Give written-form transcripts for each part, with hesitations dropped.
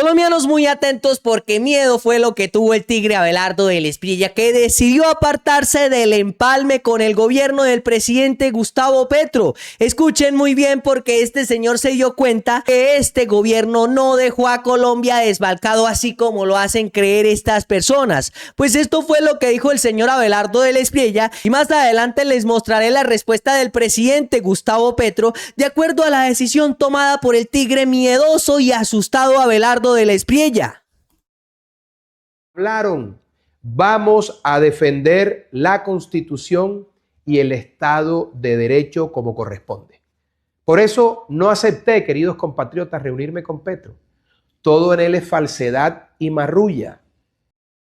Colombianos muy atentos porque miedo fue lo que tuvo el tigre Abelardo del Espriella, que decidió apartarse del empalme con el gobierno del presidente Gustavo Petro. Escuchen muy bien porque este señor se dio cuenta que este gobierno no dejó a Colombia desbalcado así como lo hacen creer estas personas. Pues esto fue lo que dijo el señor Abelardo del Espriella y más adelante les mostraré la respuesta del presidente Gustavo Petro de acuerdo a la decisión tomada por el tigre miedoso y asustado Abelardo del Espriella. Hablaron, vamos a defender la Constitución y el Estado de Derecho como corresponde. Por eso no acepté, queridos compatriotas, reunirme con Petro. Todo en él es falsedad y marrulla.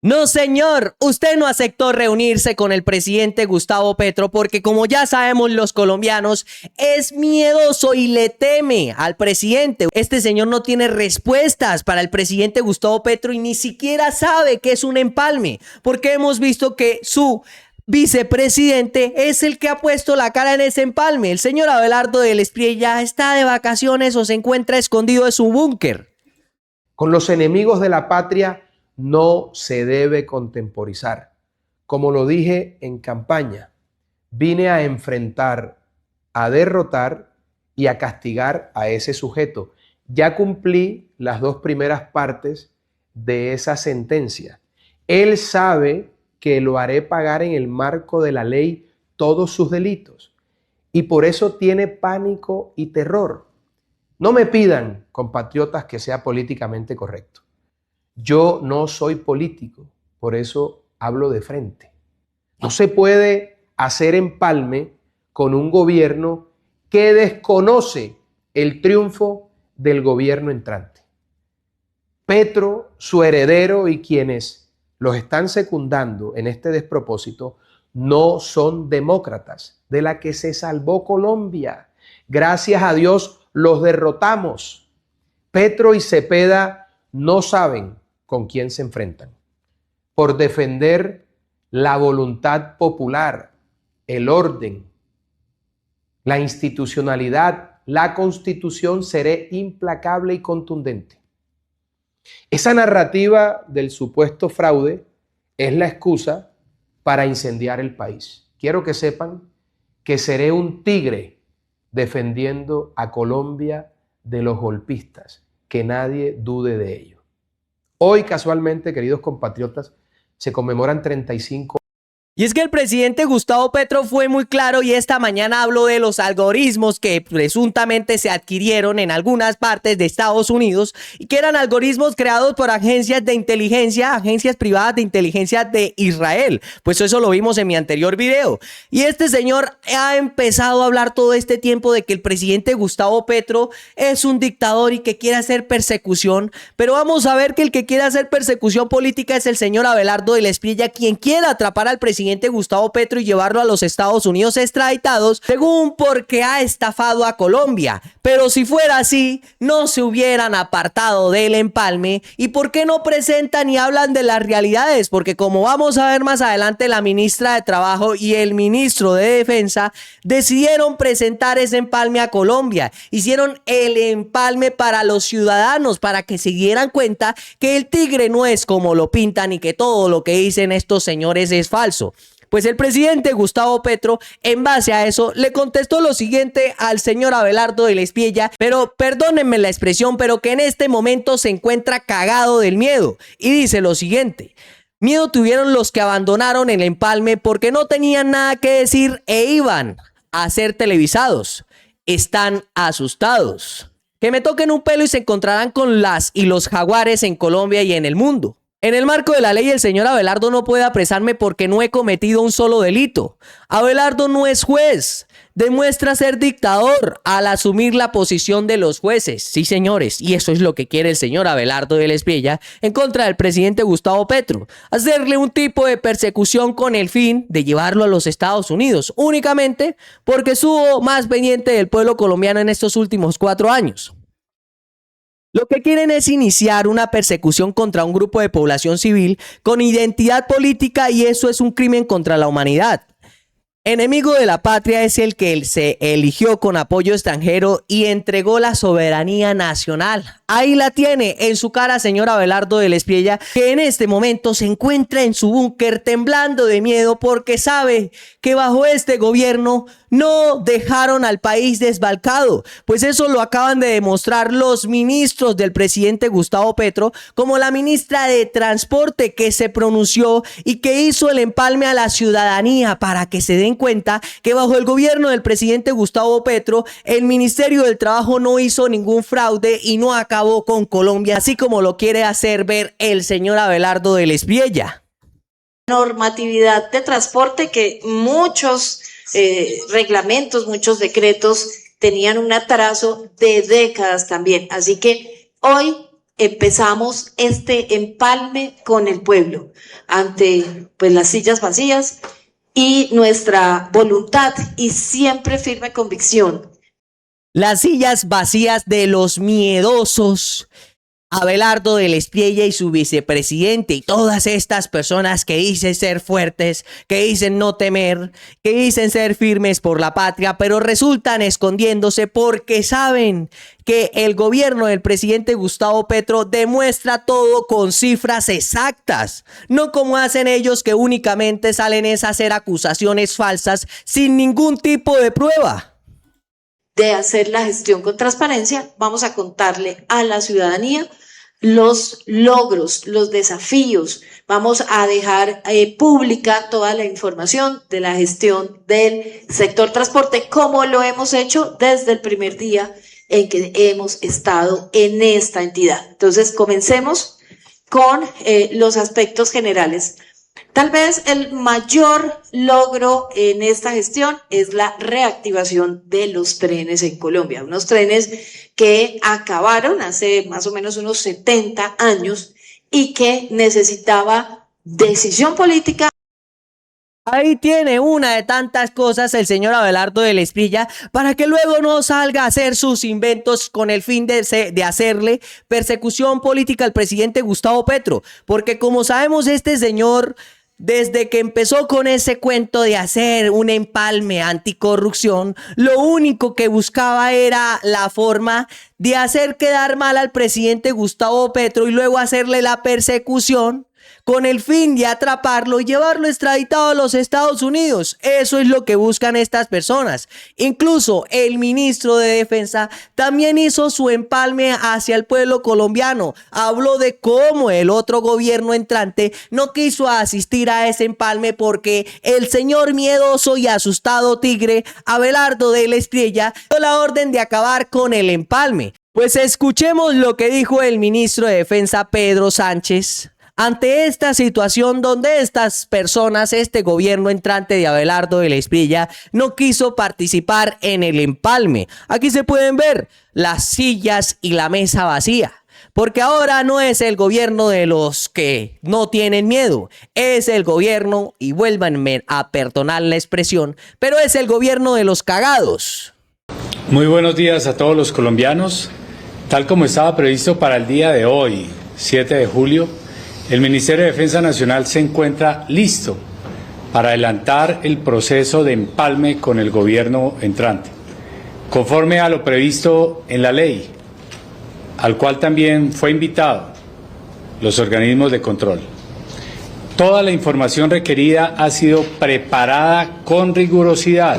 No, señor, usted no aceptó reunirse con el presidente Gustavo Petro porque, como ya sabemos los colombianos, es miedoso y le teme al presidente. Este señor no tiene respuestas para el presidente Gustavo Petro y ni siquiera sabe qué es un empalme, porque hemos visto que su vicepresidente es el que ha puesto la cara en ese empalme. El señor Abelardo del Espriella está de vacaciones o se encuentra escondido en su búnker. Con los enemigos de la patria no se debe contemporizar. Como lo dije en campaña, vine a enfrentar, a derrotar y a castigar a ese sujeto. Ya cumplí las 2 primeras partes de esa sentencia. Él sabe que lo haré pagar en el marco de la ley todos sus delitos y por eso tiene pánico y terror. No me pidan, compatriotas, que sea políticamente correcto. Yo no soy político, por eso hablo de frente. No se puede hacer empalme con un gobierno que desconoce el triunfo del gobierno entrante. Petro, su heredero y quienes los están secundando en este despropósito no son demócratas, de la que se salvó Colombia. Gracias a Dios los derrotamos. Petro y Cepeda no saben con quién se enfrentan. Por defender la voluntad popular, el orden, la institucionalidad, la Constitución, seré implacable y contundente. Esa narrativa del supuesto fraude es la excusa para incendiar el país. Quiero que sepan que seré un tigre defendiendo a Colombia de los golpistas, que nadie dude de ello. Hoy, casualmente, queridos compatriotas, se conmemoran 35 años. Y es que el presidente Gustavo Petro fue muy claro y esta mañana habló de los algoritmos que presuntamente se adquirieron en algunas partes de Estados Unidos y que eran algoritmos creados por agencias de inteligencia, agencias privadas de inteligencia de Israel. Pues eso lo vimos en mi anterior video. Y este señor ha empezado a hablar todo este tiempo de que el presidente Gustavo Petro es un dictador y que quiere hacer persecución, pero vamos a ver que el que quiere hacer persecución política es el señor Abelardo del Espriella, quien quiere atrapar al presidente Gustavo Petro y llevarlo a los Estados Unidos extraditados, según porque ha estafado a Colombia. Pero si fuera así, no se hubieran apartado del empalme. ¿Y por qué no presentan y hablan de las realidades? Porque como vamos a ver más adelante, la ministra de Trabajo y el ministro de Defensa decidieron presentar ese empalme a Colombia. Hicieron el empalme para los ciudadanos, para que se dieran cuenta que el tigre no es como lo pintan y que todo lo que dicen estos señores es falso. Pues el presidente Gustavo Petro, en base a eso, le contestó lo siguiente al señor Abelardo del Espriella, pero perdónenme la expresión, pero que en este momento se encuentra cagado del miedo. Y dice lo siguiente: miedo tuvieron los que abandonaron el empalme porque no tenían nada que decir e iban a ser televisados. Están asustados. Que me toquen un pelo y se encontrarán con las y los jaguares en Colombia y en el mundo. En el marco de la ley, el señor Abelardo no puede apresarme porque no he cometido un solo delito. Abelardo no es juez. Demuestra ser dictador al asumir la posición de los jueces. Sí, señores, y eso es lo que quiere el señor Abelardo del Espriella en contra del presidente Gustavo Petro. Hacerle un tipo de persecución con el fin de llevarlo a los Estados Unidos, únicamente porque estuvo más pendiente del pueblo colombiano en estos últimos 4 años. Lo que quieren es iniciar una persecución contra un grupo de población civil con identidad política y eso es un crimen contra la humanidad. Enemigo de la patria es el que se eligió con apoyo extranjero y entregó la soberanía nacional. Ahí la tiene en su cara, señor Abelardo del Espriella, que en este momento se encuentra en su búnker temblando de miedo porque sabe que bajo este gobierno no dejaron al país desbalcado. Pues eso lo acaban de demostrar los ministros del presidente Gustavo Petro, como la ministra de Transporte, que se pronunció y que hizo el empalme a la ciudadanía para que se den cuenta que bajo el gobierno del presidente Gustavo Petro, el Ministerio del Trabajo no hizo ningún fraude y no acabó con Colombia, así como lo quiere hacer ver el señor Abelardo del Espriella. Normatividad de transporte que muchos reglamentos, muchos decretos tenían un atraso de décadas también. Así que hoy empezamos este empalme con el pueblo ante pues las sillas vacías y nuestra voluntad y siempre firme convicción. Las sillas vacías de los miedosos. Abelardo del Espriella y su vicepresidente y todas estas personas que dicen ser fuertes, que dicen no temer, que dicen ser firmes por la patria, pero resultan escondiéndose porque saben que el gobierno del presidente Gustavo Petro demuestra todo con cifras exactas, no como hacen ellos que únicamente salen a hacer acusaciones falsas sin ningún tipo de prueba. De hacer la gestión con transparencia, vamos a contarle a la ciudadanía los logros, los desafíos. Vamos a dejar pública toda la información de la gestión del sector transporte, como lo hemos hecho desde el primer día en que hemos estado en esta entidad. Entonces, comencemos con los aspectos generales. Tal vez el mayor logro en esta gestión es la reactivación de los trenes en Colombia, unos trenes que acabaron hace más o menos unos 70 años y que necesitaba decisión política. Ahí tiene una de tantas cosas el señor Abelardo del Espriella para que luego no salga a hacer sus inventos con el fin de hacerle persecución política al presidente Gustavo Petro. Porque como sabemos, este señor, desde que empezó con ese cuento de hacer un empalme anticorrupción, lo único que buscaba era la forma de hacer quedar mal al presidente Gustavo Petro y luego hacerle la persecución con el fin de atraparlo y llevarlo extraditado a los Estados Unidos. Eso es lo que buscan estas personas. Incluso el ministro de Defensa también hizo su empalme hacia el pueblo colombiano. Habló de cómo el otro gobierno entrante no quiso asistir a ese empalme porque el señor miedoso y asustado tigre Abelardo del Espriella dio la orden de acabar con el empalme. Pues escuchemos lo que dijo el ministro de Defensa Pedro Sánchez ante esta situación donde estas personas, este gobierno entrante de Abelardo del Espriella, no quiso participar en el empalme. Aquí se pueden ver las sillas y la mesa vacía. Porque ahora no es el gobierno de los que no tienen miedo, es el gobierno, y vuélvanme a perdonar la expresión, pero es el gobierno de los cagados. Muy buenos días a todos los colombianos. Tal como estaba previsto para el día de hoy, 7 de julio, el Ministerio de Defensa Nacional se encuentra listo para adelantar el proceso de empalme con el gobierno entrante, conforme a lo previsto en la ley, al cual también fue invitado los organismos de control. Toda la información requerida ha sido preparada con rigurosidad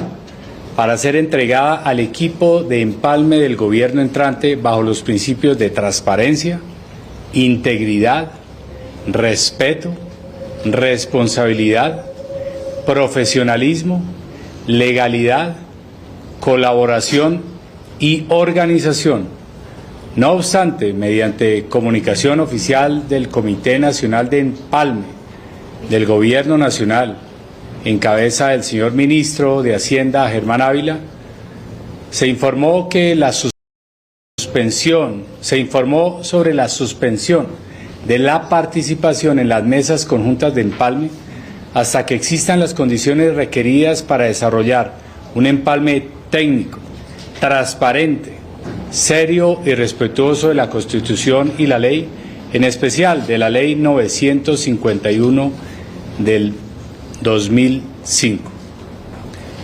para ser entregada al equipo de empalme del gobierno entrante bajo los principios de transparencia, integridad, respeto, responsabilidad, profesionalismo, legalidad, colaboración y organización. No obstante, mediante comunicación oficial del Comité Nacional de Empalme del Gobierno Nacional, en cabeza del señor Ministro de Hacienda, Germán Ávila, se informó sobre la suspensión de la participación en las mesas conjuntas de empalme hasta que existan las condiciones requeridas para desarrollar un empalme técnico, transparente, serio y respetuoso de la Constitución y la ley, en especial de la Ley 951 del 2005.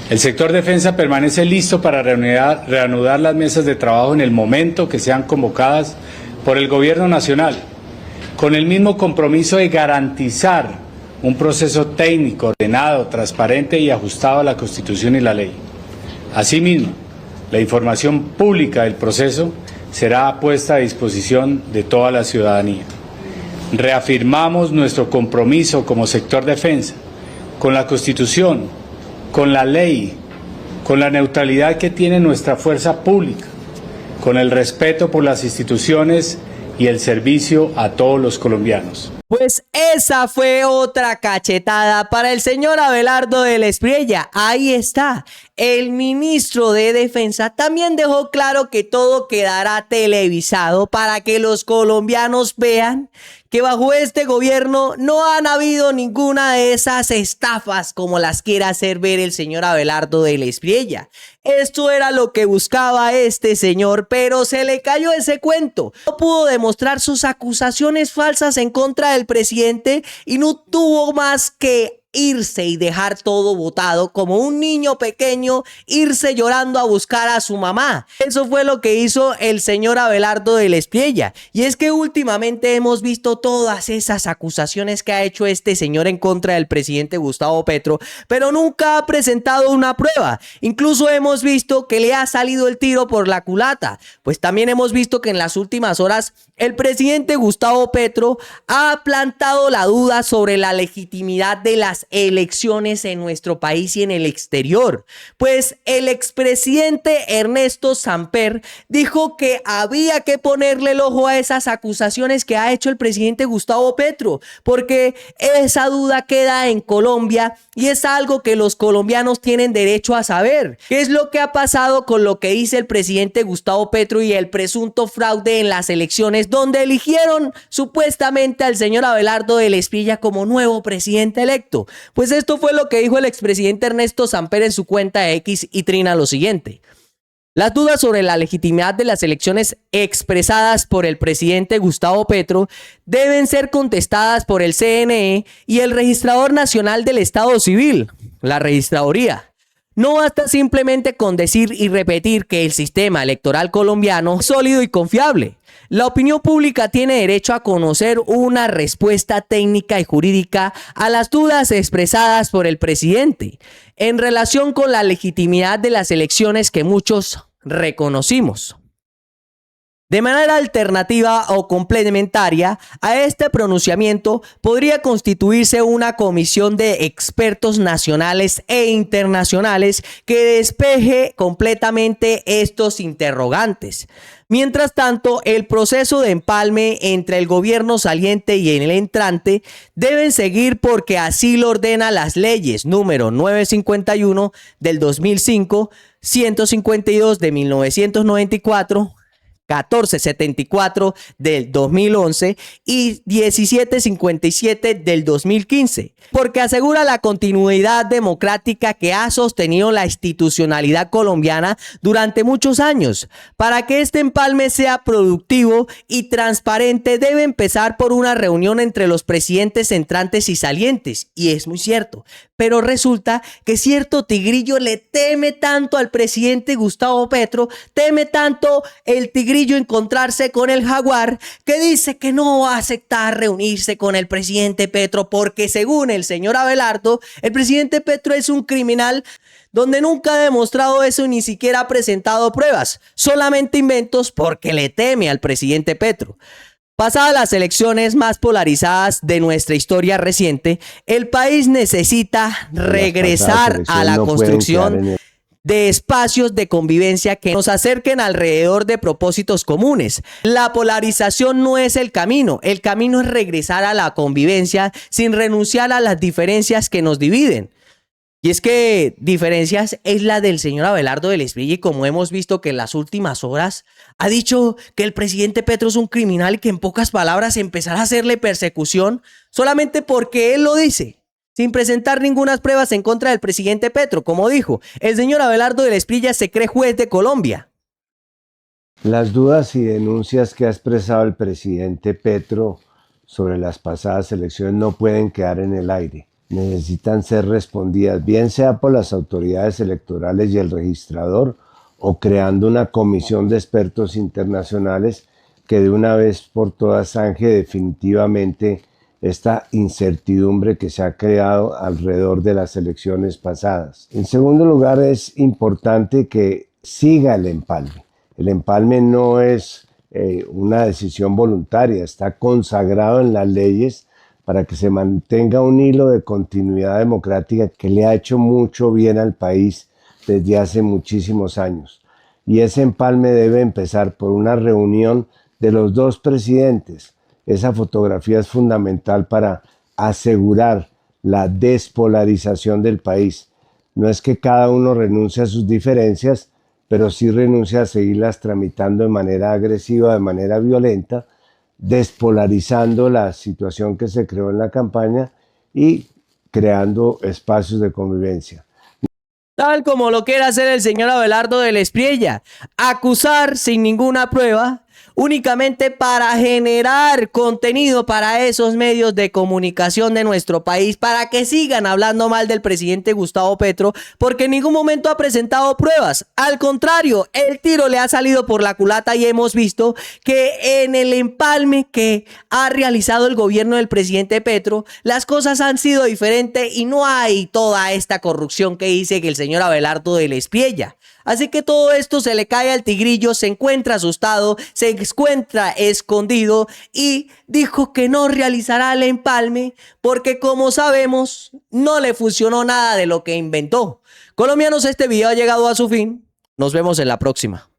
El sector defensa permanece listo para reanudar las mesas de trabajo en el momento que sean convocadas por el Gobierno Nacional, con el mismo compromiso de garantizar un proceso técnico, ordenado, transparente y ajustado a la Constitución y la ley. Asimismo, la información pública del proceso será puesta a disposición de toda la ciudadanía. Reafirmamos nuestro compromiso como sector defensa con la Constitución, con la ley, con la neutralidad que tiene nuestra fuerza pública, con el respeto por las instituciones y el servicio a todos los colombianos. Pues esa fue otra cachetada para el señor Abelardo del Espriella. Ahí está. El ministro de Defensa también dejó claro que todo quedará televisado para que los colombianos vean que bajo este gobierno no han habido ninguna de esas estafas como las quiere hacer ver el señor Abelardo del Espriella. Esto era lo que buscaba este señor, pero se le cayó ese cuento. No pudo demostrar sus acusaciones falsas en contra del presidente y no tuvo más que irse y dejar todo botado como un niño pequeño, irse llorando a buscar a su mamá. Eso fue lo que hizo el señor Abelardo del Espriella. Y es que últimamente hemos visto todas esas acusaciones que ha hecho este señor en contra del presidente Gustavo Petro, pero nunca ha presentado una prueba. Incluso hemos visto que le ha salido el tiro por la culata. Pues también hemos visto que en las últimas horas el presidente Gustavo Petro ha plantado la duda sobre la legitimidad de las elecciones en nuestro país y en el exterior. Pues el expresidente Ernesto Samper dijo que había que ponerle el ojo a esas acusaciones que ha hecho el presidente Gustavo Petro, porque esa duda queda en Colombia y es algo que los colombianos tienen derecho a saber. ¿Qué es lo que ha pasado con lo que dice el presidente Gustavo Petro y el presunto fraude en las elecciones donde eligieron supuestamente al señor Abelardo del Espriella como nuevo presidente electo? Pues esto fue lo que dijo el expresidente Ernesto Samper en su cuenta de X y trina lo siguiente: las dudas sobre la legitimidad de las elecciones expresadas por el presidente Gustavo Petro deben ser contestadas por el CNE y el Registrador Nacional del Estado Civil, la Registraduría. No basta simplemente con decir y repetir que el sistema electoral colombiano es sólido y confiable. La opinión pública tiene derecho a conocer una respuesta técnica y jurídica a las dudas expresadas por el presidente en relación con la legitimidad de las elecciones que muchos reconocimos. De manera alternativa o complementaria a este pronunciamiento podría constituirse una comisión de expertos nacionales e internacionales que despeje completamente estos interrogantes. Mientras tanto, el proceso de empalme entre el gobierno saliente y el entrante deben seguir porque así lo ordena las leyes número 951 del 2005, 152 de 1994, 1474 del 2011 y 1757 del 2015, porque asegura la continuidad democrática que ha sostenido la institucionalidad colombiana durante muchos años. Para que este empalme sea productivo y transparente debe empezar por una reunión entre los presidentes entrantes y salientes, y es muy cierto, pero resulta que cierto tigrillo le teme tanto al presidente Gustavo Petro, teme tanto el tigrillo encontrarse con el jaguar, que dice que no va a aceptar reunirse con el presidente Petro porque según el señor Abelardo, el presidente Petro es un criminal donde nunca ha demostrado eso y ni siquiera ha presentado pruebas, solamente inventos porque le teme al presidente Petro. Pasadas las elecciones más polarizadas de nuestra historia reciente, el país necesita regresar a la construcción de espacios de convivencia que nos acerquen alrededor de propósitos comunes. La polarización no es el camino es regresar a la convivencia sin renunciar a las diferencias que nos dividen. Y es que diferencias es la del señor Abelardo del Espriella, y como hemos visto que en las últimas horas ha dicho que el presidente Petro es un criminal y que en pocas palabras empezará a hacerle persecución solamente porque él lo dice, sin presentar ninguna pruebas en contra del presidente Petro. Como dijo, el señor Abelardo del Espriella se cree juez de Colombia. Las dudas y denuncias que ha expresado el presidente Petro sobre las pasadas elecciones no pueden quedar en el aire. necesitan ser respondidas, bien sea por las autoridades electorales y el registrador, o creando una comisión de expertos internacionales que de una vez por todas zanje definitivamente esta incertidumbre que se ha creado alrededor de las elecciones pasadas. En segundo lugar, es importante que siga el empalme. El empalme no es una decisión voluntaria, está consagrado en las leyes para que se mantenga un hilo de continuidad democrática que le ha hecho mucho bien al país desde hace muchísimos años. Y ese empalme debe empezar por una reunión de los dos presidentes. Esa fotografía es fundamental para asegurar la despolarización del país. No es que cada uno renuncie a sus diferencias, pero sí renuncia a seguirlas tramitando de manera agresiva, de manera violenta, despolarizando la situación que se creó en la campaña y creando espacios de convivencia. Tal como lo quiere hacer el señor Abelardo del Espriella, acusar sin ninguna prueba, únicamente para generar contenido para esos medios de comunicación de nuestro país, para que sigan hablando mal del presidente Gustavo Petro, porque en ningún momento ha presentado pruebas. Al contrario, el tiro le ha salido por la culata y hemos visto que en el empalme que ha realizado el gobierno del presidente Petro, las cosas han sido diferentes y no hay toda esta corrupción que dice que el señor Abelardo del Espriella. Así que todo esto se le cae al tigrillo, se encuentra asustado, se encuentra escondido y dijo que no realizará el empalme porque, como sabemos, no le funcionó nada de lo que inventó. Colombianos, este video ha llegado a su fin. Nos vemos en la próxima.